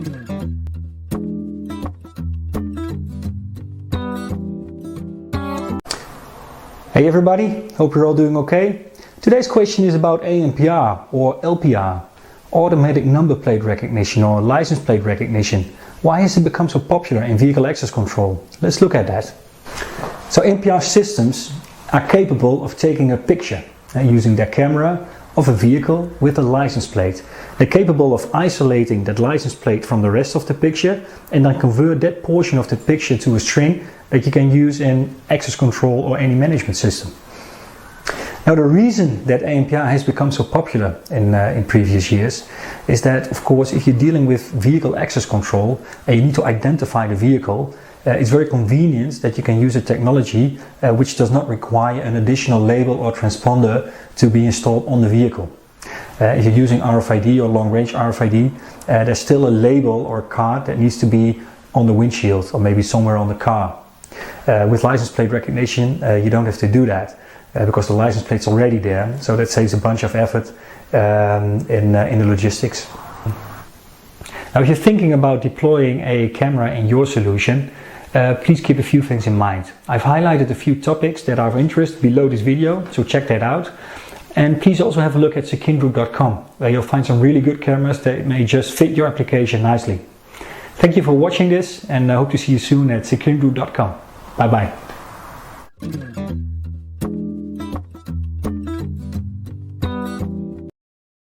Hey everybody, hope you're all doing okay. Today's question is about ANPR or LPR, automatic number plate recognition or license plate recognition. Why has it become so popular in vehicle access control? Let's look at that. So ANPR systems are capable of taking a picture using their camera of a vehicle with a license plate. They're capable of isolating that license plate from the rest of the picture and then convert that portion of the picture to a string that you can use in access control or any management system. Now the reason that ANPR has become so popular in previous years is that, of course, if you're dealing with vehicle access control and you need to identify the vehicle, it's very convenient that you can use a technology which does not require an additional label or transponder to be installed on the vehicle. If you're using RFID or long-range RFID, there's still a label or card that needs to be on the windshield or maybe somewhere on the car. With license plate recognition, you don't have to do that because the license plate's already there, so that saves a bunch of effort in the logistics. Now, if you're thinking about deploying a camera in your solution, please keep a few things in mind. I've highlighted a few topics that are of interest below this video, so check that out. And please also have a look at secindgroup.com, where you'll find some really good cameras that may just fit your application nicely. Thank you for watching this, and I hope to see you soon at secindgroup.com. Bye bye.